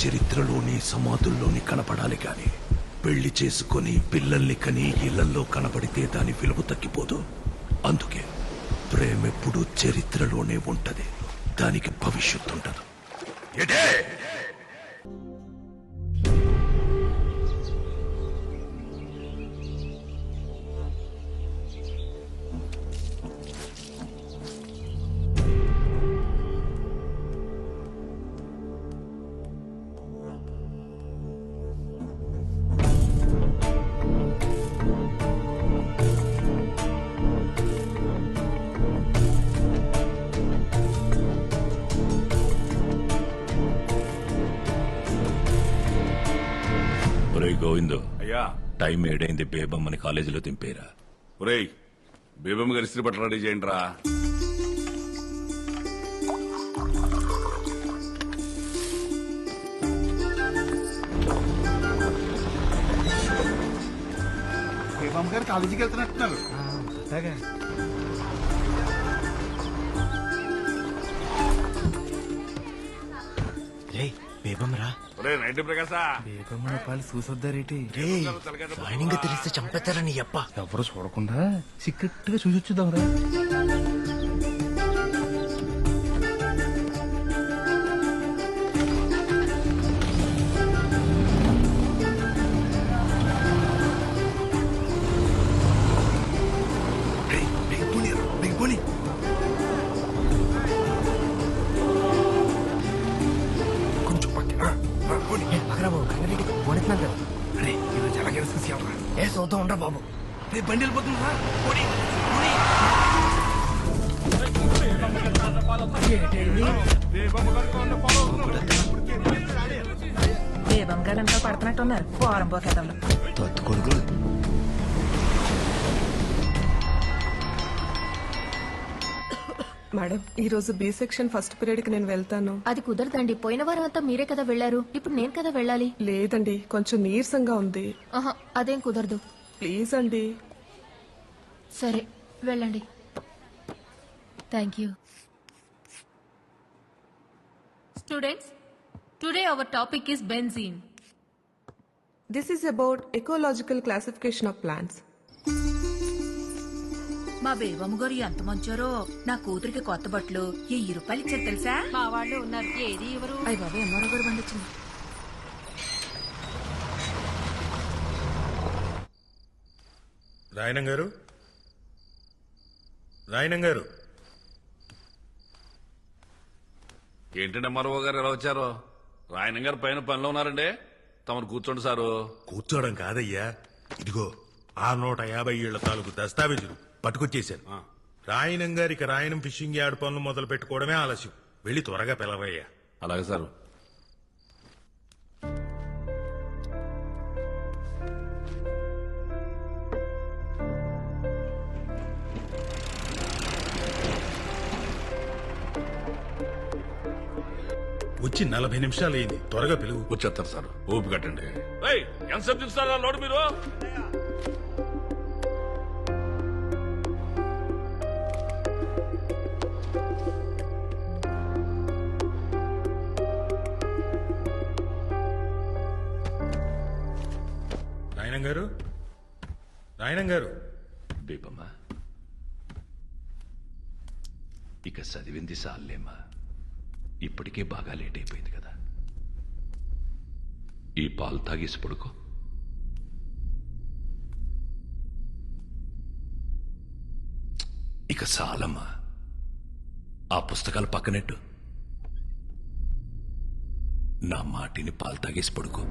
చరిత్రలోని సమాధుల్లోని కనపడాలి కాని పెళ్లి చేసుకొని పిల్లల్ని కని ఇళ్లల్లో కనపడితే దాని విలువ తగ్గిపోదు. అందుకే ప్రేమెప్పుడు చరిత్రలోనే ఉంటది, దానికి భవిష్యత్తు ఉండదు. ఎటే గోవిందో అయ్యా, టైం ఏడైంది. బేబమ్మని కాలేజీలో దింపేరా. ఒరేయ్, బేబమ్మ గారి ఇస్త్రీ బట్టలు రెడీ చేయండి రా. బేబమ్మ గారు కాలేజీకి వెళ్తున్నట్టున్నారు. నైన్టీ ప్రకాశా జాయినింగ్ తెలిస్తే చంపేస్తారా నీ అప్ప. ఎవరు చూడకుండా సీక్రెట్ గా చూసొచ్చుదాంరా. చూద్దాం ఉండరా బాబు. బండి వెళ్ళిపోతుందా? బేబం గడంతా పడుతున్నట్టున్నారు వారం పోకేతంలో. తత్తు కొడుకులు మేడం, ఈ రోజు బి సెక్షన్ ఫస్ట్ పీరియడ్ కి నేను వెళ్తాను. అది కుదరదండి. పోయిన వారం అంతా మీరే కదా వెళ్లారు, ఇప్పుడు నేను కదా వెళ్ళాలి. లేదండి, కొంచెం నీరసంగా ఉంది. ఆహా, అదేం కుదరదు. ప్లీజ్ అండి. సరే వెళ్ళండి. Thank you. Students, today our topic is benzene. This is about ecological classification of plants. మా బేబమ్మ గారు ఎంత మంచారో. నా కూతురికి కొత్త బట్టలు 1000 రూపాయలు ఇచ్చారు తెలుసా. మా వాళ్ళు ఉన్నారు, ఏది ఎవరు? అయ్య బాబు, ఎంఆర్ఓ గారు బండి వచ్చింది. రాయనం గారు, రాయనం గారు. ఏంటంటే మరో గారు ఎలా వచ్చారో? రాయన గారు పైన పనిలో ఉన్నారండి. తమరు కూర్చోండి సారు. కూర్చోవడం కాదయ్యా, ఇదిగో 650 ఏళ్ల తాలూకు దస్తావేజులు పట్టుకొచ్చేశాను. రాయనం గారికి రాయనం ఫిషింగ్ యార్డ్ పనులు మొదలు పెట్టుకోవడమే ఆలస్యం. వెళ్ళి త్వరగా పిలవయ్యా. అలాగే సారు. వచ్చి 40 నిమిషాలు అయింది, త్వరగా పిలువు. వచ్చేస్తారు సార్, ఊపి కట్టండి. ఎంతసేపు చూస్తారా లోడ్ మీరు? రాయనం గారు, రాయనం గారు. బేబమ్మ, ఇక చదివింది సాలేమ్మా. ఇప్పటికే బాగా లేట్ అయిపోయింది కదా. ఈ పాలు తాగేసి పడుకో. ఇక చాలమ్మా, ఆ పుస్తకాలు పక్కనెట్టు. నా మాటిని పాలు తాగేసి పడుకో.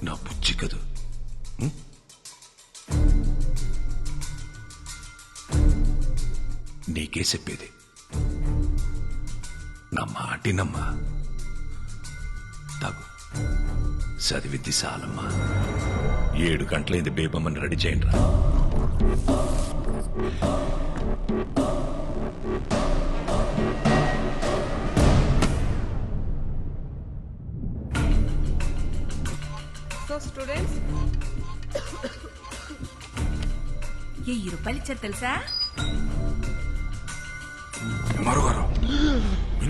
నా బుజ్జి కదూ. నీకే చెప్పేది, నా మాటినమ్మా. తాగు, చదివిద్ది చాలమ్మా. 7 గంటలైంది. బేబమ్మని రెడీ చేయండి రా. సో స్టూడెంట్స్, 1000 రూపాయలు ఇచ్చారు తెలుసా. మరోగారు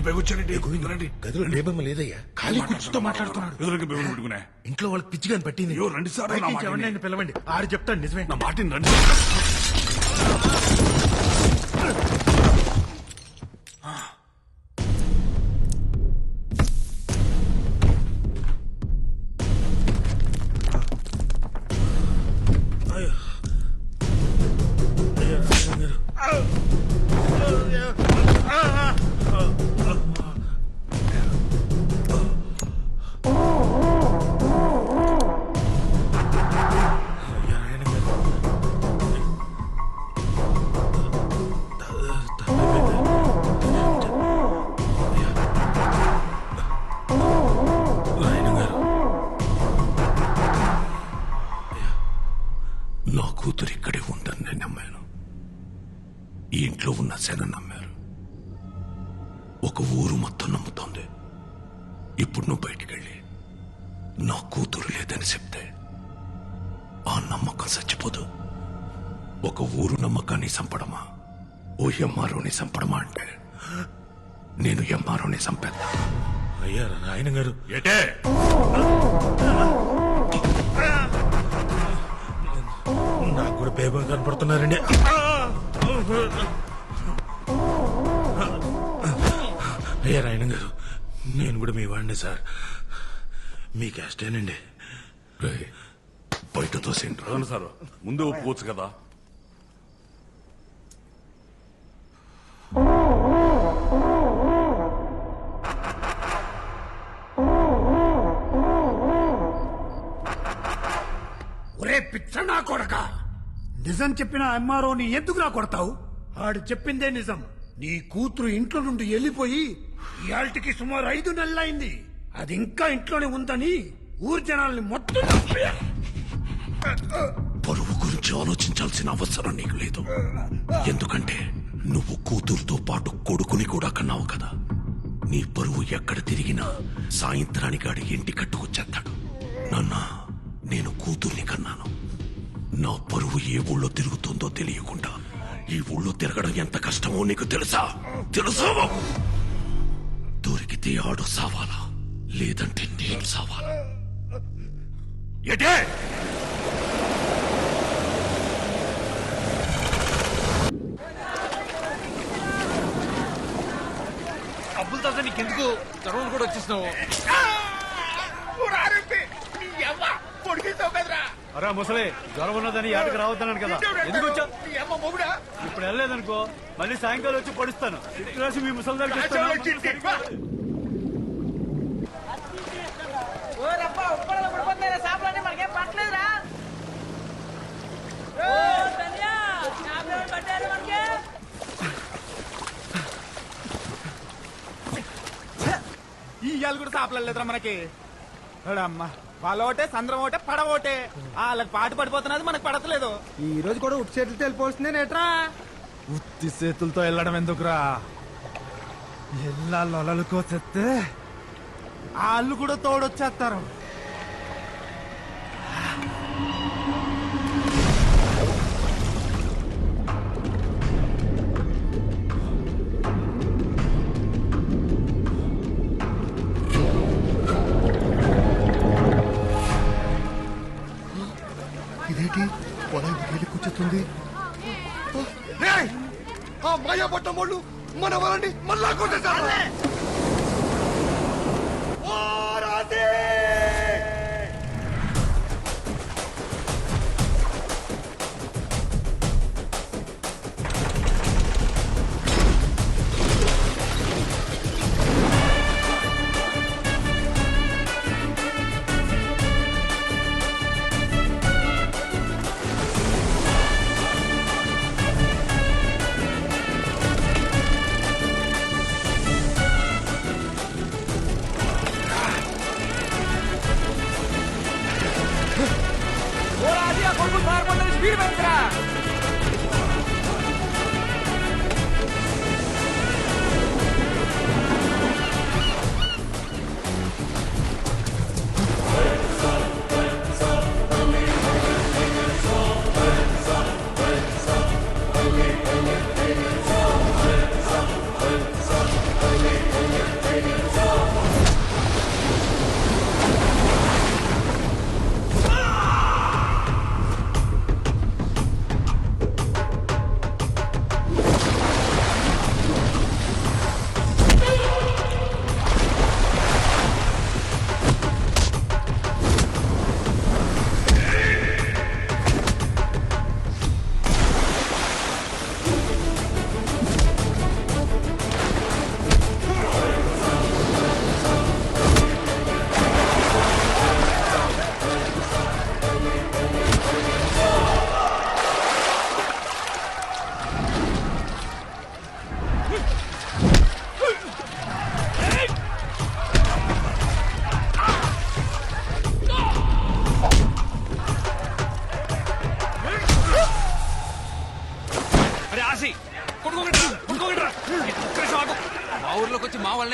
పైకి వచ్చారండి రండి గదిలో బేబమ్మ లేదయ్యా ఖాళీ కూర్చుతో మాట్లాడుతున్నాడు ఎదురుగా బియ్యం పెట్టుకునే ఇంట్లో వాళ్ళకి పిచ్చిగాని పట్టింది అయ్యో, రండి సార్, నా బయటికి మాట ఎవరినైనా వినండి. పిలవండి ఆడు చెప్తాడు నిజమే నా మాటిని రండి నా కూతురు ఇక్కడే ఉందని నేను నమ్మాను. ఈ ఇంట్లో ఉన్న శన నమ్మారు. ఒక ఊరు మొత్తం నమ్ముతోంది. ఇప్పుడు నువ్వు బయటికెళ్ళి నా కూతురు లేదని చెప్తే ఆ నమ్మకం చచ్చిపోదు. ఒక ఊరు నమ్మకాన్ని చంపడమా, ఓ ఎంఆర్ఓని చంపడమా అంటే నేను ఎంఆర్ఓని చంపేద్దా. అయ్యా నాయన గారు ఏటే నాకు కూడా బేబమ్మ కనపడుతున్నారండి అయ్యా నాయన గారు నేను కూడా మీ వాడిని సార్ మీ క్యాస్టేనండి. రేయ్, బయట తోసేంట్రా. అవును సార్ ముందు ఒప్పుకోవచ్చు కదా. ఒరే పిచ్చనా కొడక, నిజం చెప్పిన ఎంఆర్ఓని ఎందుకు రా కొడతావు? ఆడు చెప్పిందే నిజం. నీ కూతురు ఇంట్లో నుండి వెళ్ళిపోయి ఇయాల్టికి సుమారు 5 నెలలైంది. అది ఇంకా ఇంట్లోనే ఉందని ఊరు జనాల్ని మొత్తం పరువు గురించి ఆలోచించాల్సిన అవసరం నీకు లేదు. ఎందుకంటే నువ్వు కూతురుతో పాటు కొడుకుని కూడా కన్నావు కదా. నీ పరువు ఎక్కడ తిరిగినా సాయంత్రానికి ఆడి ఇంటి కట్టుకొచ్చేస్తాడు. నాన్న, నేను కూతుర్ని కన్నాను. నా పరువు ఏ ఊళ్ళో తిరుగుతుందో తెలియకుండా ఈ ఊళ్ళో తిరగడం ఎంత కష్టమో నీకు తెలుసా? తెలుసా? దొరికితే ఆడు సావాలా, లేదంటే నేను సావాలా. ఏటే అబ్బుల తాత నీకెందుకు గర్వం కూడా వచ్చేసినావు? అరే ముసలి జ్వరం ఉన్నదని ఆటకు రావద్దన్నాను కదా, ఎందుకు వచ్చా? ఇప్పుడు వెళ్ళలేదనుకో మళ్ళీ సాయంకాలం వచ్చి పడుస్తాను. రాసి మీ ముసలి ఈ ఇయ్యాలు కూడా సాపలేదురా మనకి. అమ్మ వాళ్ళ ఒకటే సంద్రం ఒకటే పడవ ఒకటే, వాళ్ళకి పాటు పడిపోతున్నది మనకు పడతలేదు. ఈ రోజు కూడా ఉట్టి చేతులతో వెళ్ళిపోతుంది నేట్రా. ఉత్తి చేతులతో వెళ్ళడం ఎందుకురా? ఎల్లా లొలలుకోసేస్తే వాళ్ళు కూడా తోడొచ్చేస్తారు. ఇదేంటి పొలానికి కూర్చుంది? ఆ మాయా పట్టం వాళ్ళు మన వాళ్ళని మళ్ళా కొట్టేశారు. స్పీడ్ పెంచరా.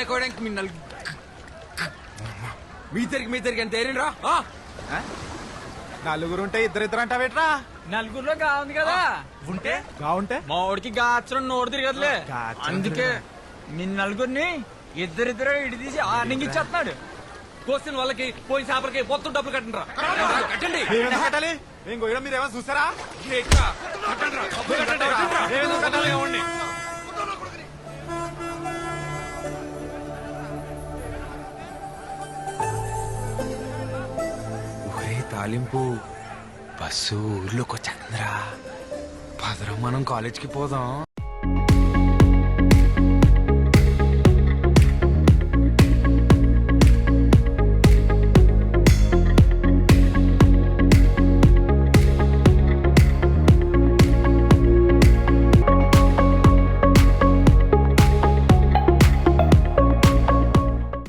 కోయడానికి మీ తిరిగి ఎంత ఏరిండ్రా నలుగురు ఉంటే ఇద్దరు అంటావేట్రా నలుగురిలో గా ఉంది కదా ఉంటే బాగుంటే మా వాడికి గాచరం నోడు తిరగదులే అందుకే మీ నలుగురిని ఇద్దరిద్దరు ఇడి తీసి ఆర్నింగ్ ఇచ్చేస్తున్నాడు కోసిన వాళ్ళకి పోయిన చేపలకి మొత్తం డబ్బులు కట్టండి కట్టండి కట్టాలి మేము గోయడం మీరు ఏమైనా చూసారా ఒరే తాలింపు బస్సు ఊర్లోకి వచ్చేంద్రా పదరం మనం కాలేజ్కి పోదాం